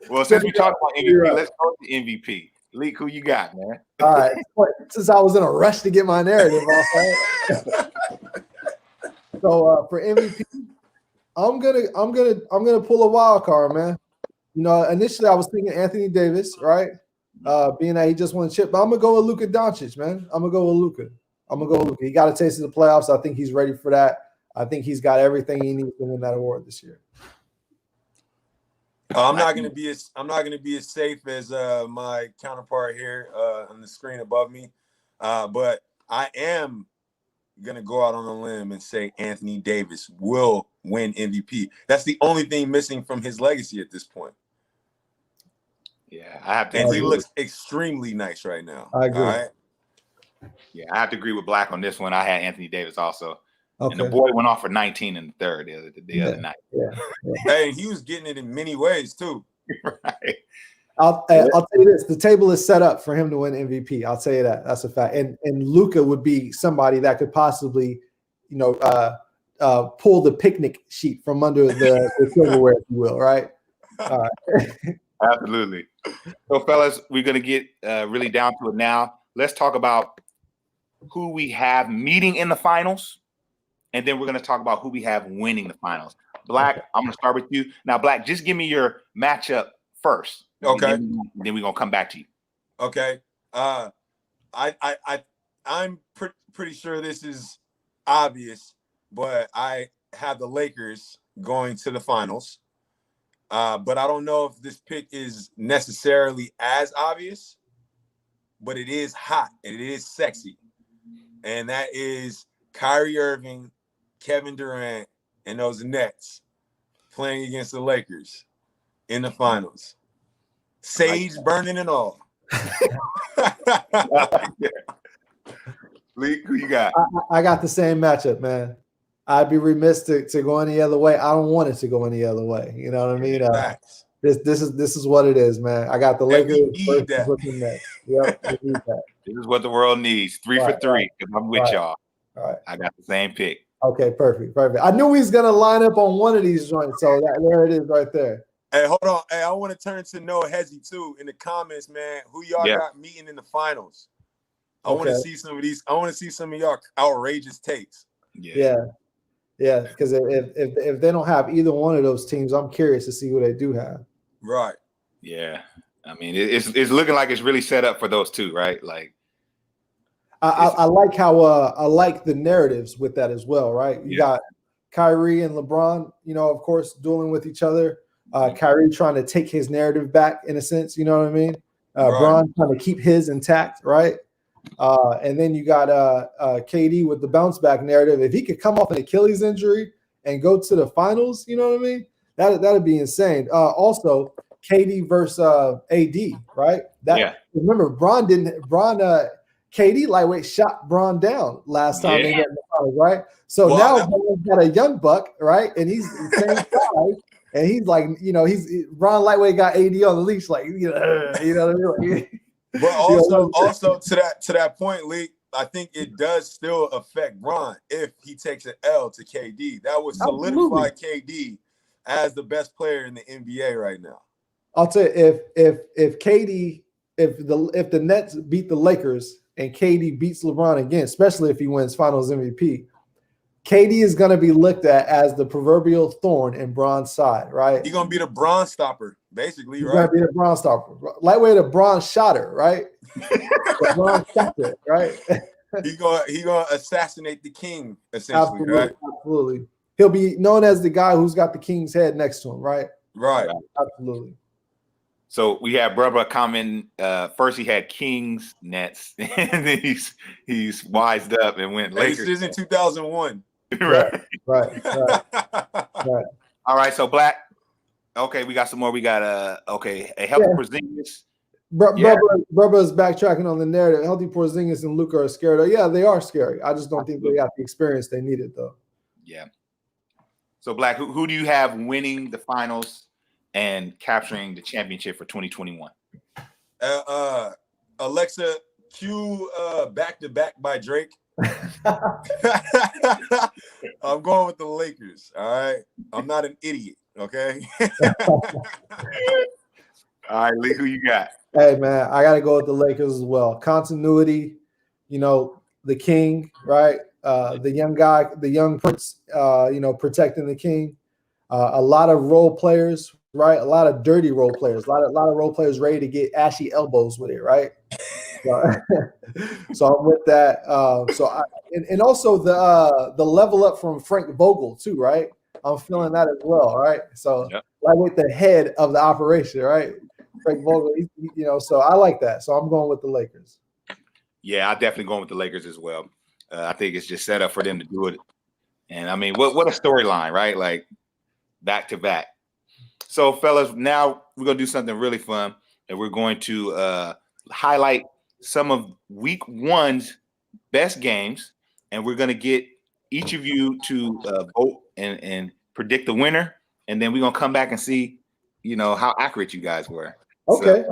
Well, since we talked about MVP, let's go to MVP. Leak, who you got, man? All right. Since I was in a rush to get my narrative off, right? So for MVP, I'm gonna pull a wild card, man. You know, initially I was thinking Anthony Davis, right? Being that he just won a chip, but I'm gonna go with Luka Doncic, man. I'm gonna go with Luka. He got a taste of the playoffs. I think he's ready for that. I think he's got everything he needs to win that award this year. I'm not gonna be as safe as my counterpart here on the screen above me, but I am gonna go out on a limb and say Anthony Davis will win MVP. That's the only thing missing from his legacy at this point. Yeah, I have to. And he looks extremely nice right now. I agree. All right? Yeah, I have to agree with Black on this one. I had Anthony Davis also. Okay. And the boy went off for 19 in the third the other night. Yeah. Hey, he was getting it in many ways too. Right. I'll tell you this: the table is set up for him to win MVP. I'll tell you that. That's a fact. And Luka would be somebody that could possibly, pull the picnic sheet from under the silverware, if you will. Right. All right. Absolutely. So, fellas, we're gonna get really down to it now. Let's talk about who we have meeting in the finals, and then we're gonna talk about who we have winning the finals. Black, I'm gonna start with you now. Black, just give me your matchup first. Okay. Then we're gonna come back to you. Okay. I'm pretty sure this is obvious, but I have the Lakers going to the finals. But I don't know if this pick is necessarily as obvious, but it is hot and it is sexy. And that is Kyrie Irving, Kevin Durant, and those Nets playing against the Lakers in the finals. Sage burning and all. Leak, who you got? I got the same matchup, man. I'd be remiss to go any other way. I don't want it to go any other way. You know what I mean? This is what it is, man. I got the Lakers versus Brooklyn Nets. Yep, we need that. This is what the world needs. 3 for 3. Because I'm with y'all. All right. I got the same pick. Okay, perfect. I knew he was gonna line up on one of these joints, so there it is right there. Hey, hold on. Hey, I want to turn to No Hesi too in the comments, man. Who y'all got meeting in the finals? I want to see some of these. I want to see some of y'all outrageous takes. Yeah. Because if they don't have either one of those teams, I'm curious to see who they do have. Right. Yeah. I mean, it's looking like it's really set up for those two, right? Like, I like how I like the narratives with that as well, right? You got Kyrie and LeBron, of course, dueling with each other. Kyrie trying to take his narrative back in a sense, you know what I mean? LeBron trying to keep his intact, right? And then you got KD with the bounce back narrative. If he could come off an Achilles injury and go to the finals, you know what I mean? That'd be insane. Also, KD versus AD, right? Remember, KD lightweight shot Bron down last time they got in the finals, right? So now Bron's got a young buck, right? And he's the same size. And he's like, he's Bron lightweight got AD on the leash, like, you know what I mean? But also to that point, Lee, I think it does still affect Bron if he takes an L to KD. That would solidify KD as the best player in the NBA right now. I'll tell you, if the Nets beat the Lakers and KD beats LeBron again, especially if he wins Finals MVP, KD is going to be looked at as the proverbial thorn in Bron's side, right? He's going to be the Bron stopper, basically, right? He's going to be the Bron stopper. Lightweight a Bron shotter, right? The Bron shotter, right? He's gonna assassinate the king, essentially, right? Absolutely. He'll be known as the guy who's got the king's head next to him, right? Right. Absolutely. So we have Brubba comment. First he had Kings Nets, and then he's wised up and went Lakers. This is in 2001. Right. All right. So Black. Okay, we got some more. We got a healthy Porzingis. Brubba is backtracking on the narrative. Healthy Porzingis and Luka are scary. Yeah, they are scary. I just don't think they got the experience they needed, though. Yeah. So Black, who do you have winning the finals and capturing the championship for 2021? Alexa, cue Back to Back by Drake I'm going with the Lakers. All right. I'm not an idiot. Okay. All right, Lee, who you got? Hey, man, I got to go with the Lakers as well. Continuity, the king, right? The young guy, the young prince, protecting the king. A lot of role players, right? A lot of dirty role players. A lot of role players ready to get ashy elbows with it, right? So I'm with that. And also the level up from Frank Vogel too, right? I'm feeling that as well, right? So like with the head of the operation, right? Frank Vogel, so I like that. So I'm going with the Lakers. Yeah, I'm definitely going with the Lakers as well. I think it's just set up for them to do it. And I mean, what a storyline, right? Like back to back. So, fellas, now we're going to do something really fun. And we're going to highlight some of week one's best games. And we're going to get each of you to vote and predict the winner. And then we're going to come back and see, how accurate you guys were. Okay.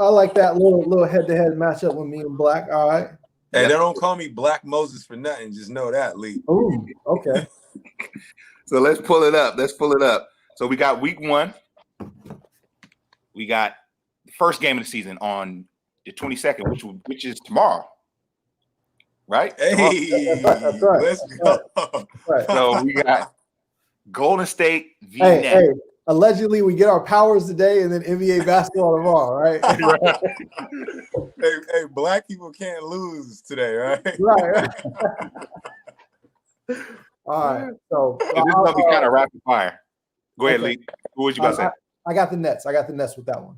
I like that little head-to-head matchup with me and Black. All right. Hey, they don't call me Black Moses for nothing. Just know that, Lee. Ooh, okay. So let's pull it up. So we got week one. We got the first game of the season on the 22nd, which is tomorrow. Right? Hey, that's right. Let's go. Right. So we got Golden State v. Hey, Nets. allegedly we get our powers today and then NBA basketball tomorrow, right? Hey, Black people can't lose today, right? Right. All right. So this is gonna be kind of rapid fire. Go ahead, Lee. What was you about to say? I got the Nets. I got the Nets with that one.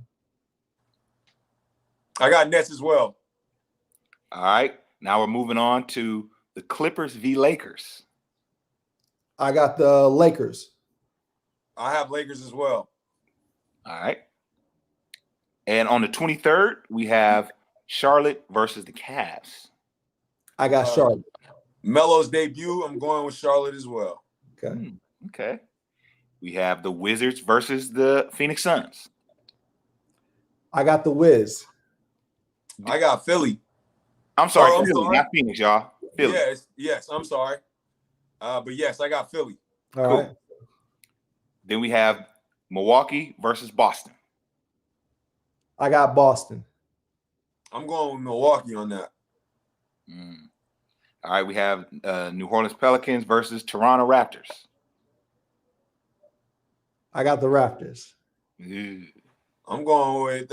I got Nets as well. All right. Now we're moving on to the Clippers v. Lakers. I got the Lakers. I have Lakers as well. All right. And on the 23rd, we have Charlotte versus the Cavs. I got Charlotte. Melo's debut, I'm going with Charlotte as well. Okay. Okay. We have the Wizards versus the Phoenix Suns. I got the Wiz. I got Philly. I'm sorry, I'm Philly, sorry. not Phoenix, y'all. Philly. Yes, I'm sorry. But yes, I got Philly. All Cool. right. Then we have Milwaukee versus Boston. I got Boston. I'm going with Milwaukee on that. All right, we have New Orleans Pelicans versus Toronto Raptors. I got the Raptors. I'm going with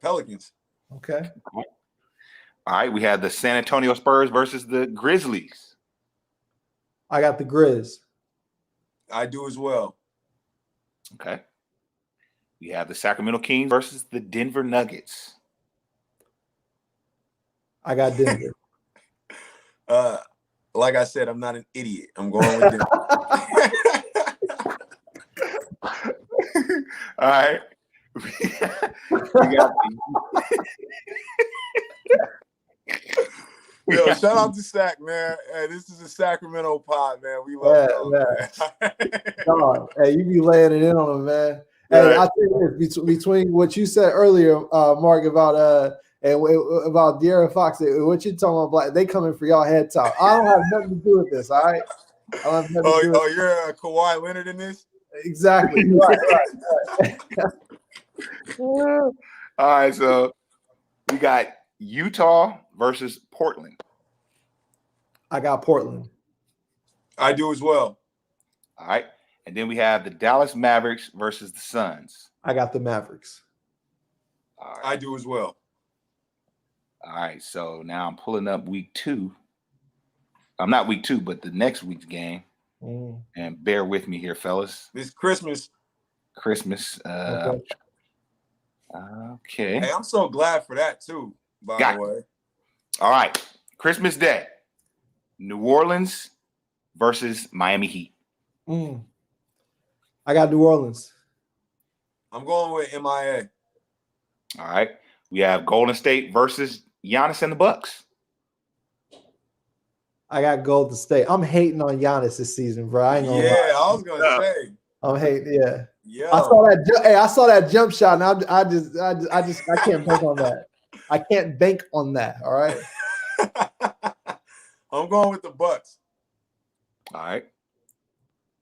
Pelicans. Okay. All right, we have the San Antonio Spurs versus the Grizzlies. I got the Grizz. I do as well. Okay. We have the Sacramento Kings versus the Denver Nuggets. I got Denver. Like I said, I'm not an idiot. I'm going with Denver. All right. Yo, shout out to Sac, man. Hey, this is a Sacramento pod, man. We love y'all, man. God, hey, you be laying it in on them, man. Hey, Right. I think this, between what you said earlier, Mark, about De'Aaron Fox, what you talking about, Black, they coming for y'all head top. I don't have nothing to do with this, all right? I don't have nothing to do with Oh, you're Kawhi Leonard in this? Exactly. Right. All right, so we got Utah versus Portland. I got Portland. I do as well. All right. And then we have the Dallas Mavericks versus the Suns. I got the Mavericks. All right. I do as well. All right. So now I'm pulling up week two. I'm not week two, but the next week's game. And bear with me here, fellas. This Christmas. Okay. Hey, I'm so glad for that too, by the way. All right. Christmas Day. New Orleans versus Miami Heat. I got New Orleans. I'm going with MIA. All right. We have Golden State versus Giannis and the Bucks. I got Golden State. I'm hating on Giannis this season, bro. I ain't gonna lie. I was gonna say. I'm hating. Yeah. Yeah. I saw that jump shot, and I can't bank on that. I can't bank on that. All right. I'm going with the Bucks. All right.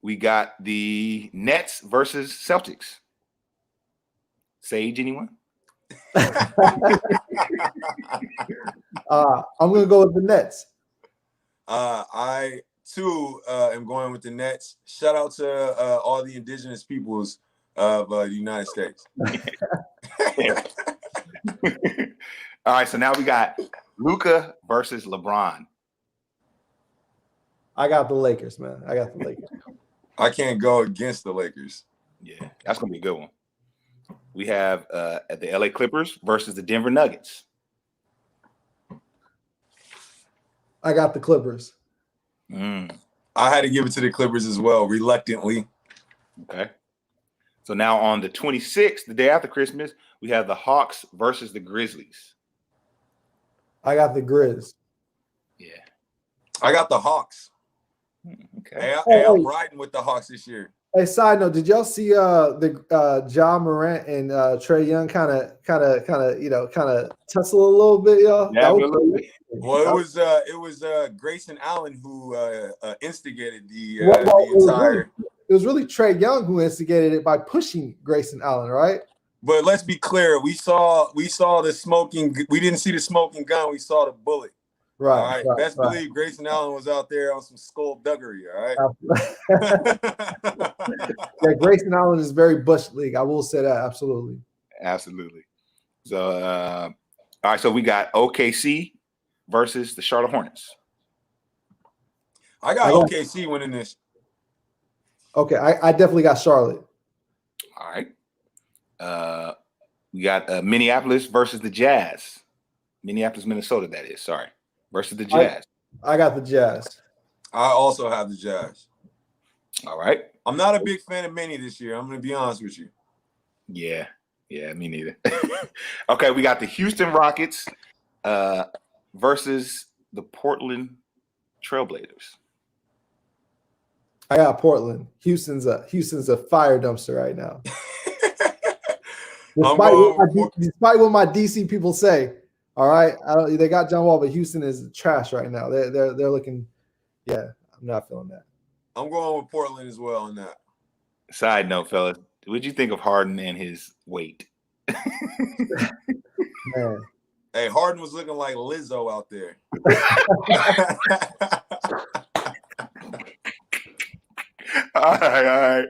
We got the Nets versus Celtics. Sage, anyone? I'm gonna go with the Nets. I too am going with the Nets. Shout out to all the indigenous peoples of the United States. All right, so now we got Luka versus LeBron. I got the Lakers, man. I got the Lakers. I can't go against the Lakers. Yeah, that's gonna be a good one. We have the LA Clippers versus the Denver Nuggets. I got the Clippers. I had to give it to the Clippers as well, reluctantly. Okay. So now on the 26th, the day after Christmas, we have the Hawks versus the Grizzlies. I got the Grizz. Yeah. I got the Hawks. Okay. I'm riding with the Hawks this year. Hey, side note, did y'all see the Ja Morant and Trae Young kind of tussle a little bit, y'all? Yeah, Well, it was Grayson Allen who instigated the entire. It was really Trae Young who instigated it by pushing Grayson Allen, right? But let's be clear, we saw the smoking. We didn't see the smoking gun. We saw the bullet. Right. All right. Best believe Grayson Allen was out there on some skullduggery. All right. Yeah, Grayson Allen is very Bush League. I will say that absolutely. Absolutely. So, all right. So we got OKC versus the Charlotte Hornets. I got OKC winning this. Okay, I definitely got Charlotte. All right. We got Minneapolis versus the Jazz. Minneapolis, Minnesota, that is. Sorry. Versus the Jazz. I got the Jazz. I also have the Jazz. All right. I'm not a big fan of Manny this year. I'm going to be honest with you. Yeah, me neither. Okay, we got the Houston Rockets versus the Portland Trailblazers. I got Portland. Houston's a fire dumpster right now. Despite what my DC people say, all right, they got John Wall, but Houston is trash right now. They're looking. Yeah, I'm not feeling that. I'm going with Portland as well on that. Side note, fellas, what'd you think of Harden and his weight? Man. Hey, Harden was looking like Lizzo out there. All right.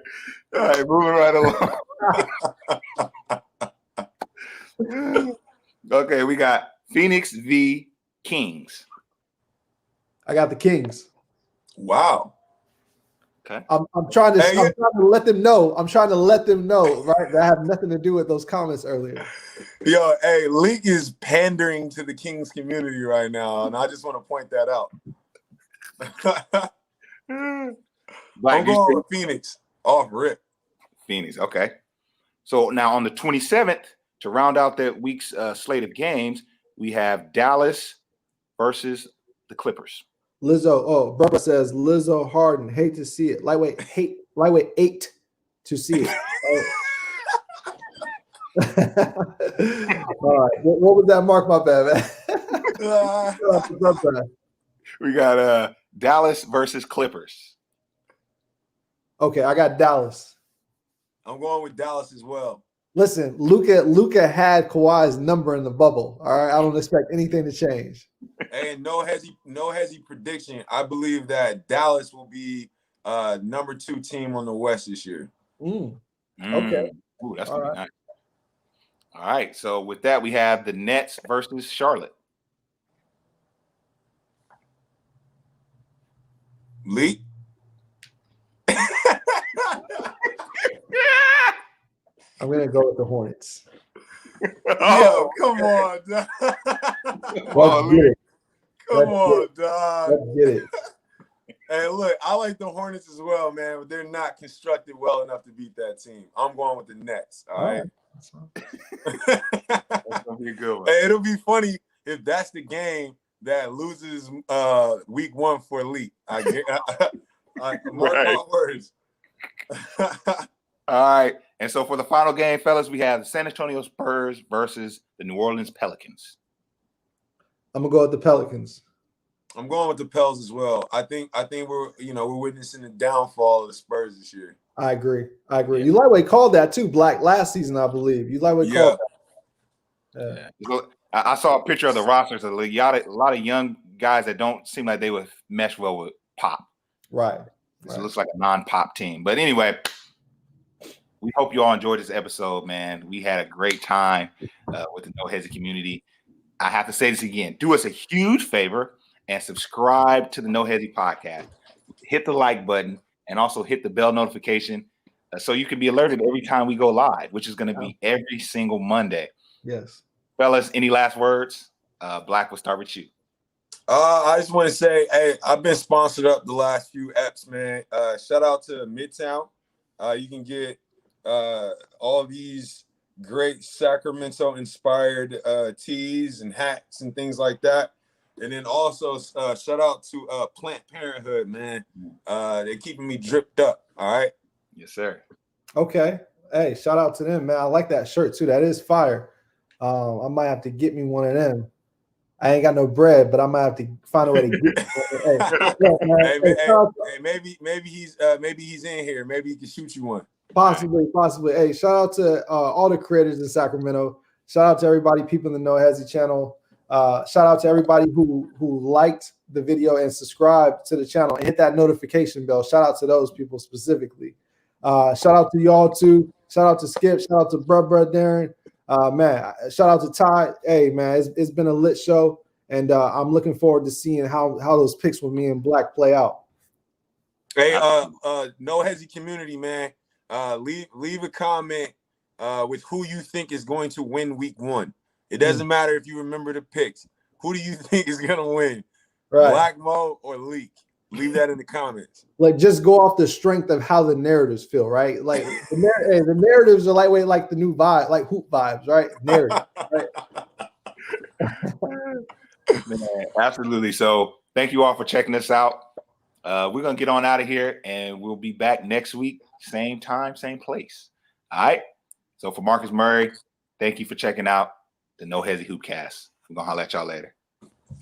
Moving right along. Okay, we got Phoenix v. Kings. I got the Kings. Wow. Okay. I'm trying to let them know. I'm trying to let them know, right? That have nothing to do with those comments earlier. Yo, hey, Link is pandering to the Kings community right now, and I just want to point that out. I'm going with Phoenix off rip. Phoenix, okay. So now on the 27th, to round out that week's slate of games, we have Dallas versus the Clippers. Lizzo, Bubba says Lizzo Harden, hate to see it. Lightweight 8 to see it. All right. What was that mark? My bad, man. We got Dallas versus Clippers. Okay, I got Dallas. I'm going with Dallas as well. Listen, Luka had Kawhi's number in the bubble. All right, I don't expect anything to change. Hey, no hesi prediction. I believe that Dallas will be number 2 team on the West this year. Okay. Ooh, that's gonna be nice. All right. So with that, we have the Nets versus Charlotte. Lee? I'm gonna go with the Hornets. Yo, come on, dog. Come on, dog. Let's get it. Hey, look, I like the Hornets as well, man, but they're not constructed well enough to beat that team. I'm going with the Nets. All right. That's gonna be a good one. Hey, it'll be funny if that's the game that loses week 1 for Elite. I mark my words. All right. And so for the final game, fellas, we have the San Antonio Spurs versus the New Orleans Pelicans. I'm gonna go with the Pelicans. I'm going with the Pels as well. I think we're witnessing the downfall of the Spurs this year. I agree. Yeah. Yeah. Lightweight called that too, Black, last season, I believe. Lightweight called that. Yeah. I saw a picture of the rosters. A lot of young guys that don't seem like they would mesh well with Pop. Right. It looks like a non-Pop team. But anyway, we hope you all enjoyed this episode, man. We had a great time with the No Hesi community. I have to say this again. Do us a huge favor and subscribe to the No Hesi podcast. Hit the like button and also hit the bell notification so you can be alerted every time we go live, which is going to be every single Monday. Yes. Fellas, any last words? Black, we'll start with you. I just want to say, hey, I've been sponsored up the last few eps, man. Shout out to Midtown. You can get all these great Sacramento-inspired tees and hats and things like that. And then also shout out to Planned Parenthood, man. They're keeping me dripped up, all right? Yes, sir. Okay. Hey, shout out to them, man. I like that shirt, too. That is fire. I might have to get me one of them. I ain't got no bread, but I might have to find a way to get maybe he's in here. Maybe he can shoot you one. Possibly. Hey, shout out to all the creators in Sacramento. Shout out to everybody, people in the No Hesi channel. Shout out to everybody who liked the video and subscribed to the channel and hit that notification bell. Shout out to those people specifically. Shout out to y'all too. Shout out to Skip. Shout out to Bruh Darren. Man, shout out to Ty. Hey, man, it's been a lit show, and I'm looking forward to seeing how those picks with me and Black play out. Hey, No Hesi community, man. Leave a comment with who you think is going to win week 1. It doesn't matter if you remember the picks. Who do you think is going to win? Right. Black Mo or Leak? Leave that in the comments. Like, just go off the strength of how the narratives feel, right? Like the narratives are lightweight, like the new vibe, like hoop vibes, right? Narrative, right? Man, absolutely. So thank you all for checking us out. We're gonna get on out of here, and we'll be back next week, same time, same place. All right. So for Marcus Murray, thank you for checking out the No Hesi Hoopcast. We're gonna holler at y'all later.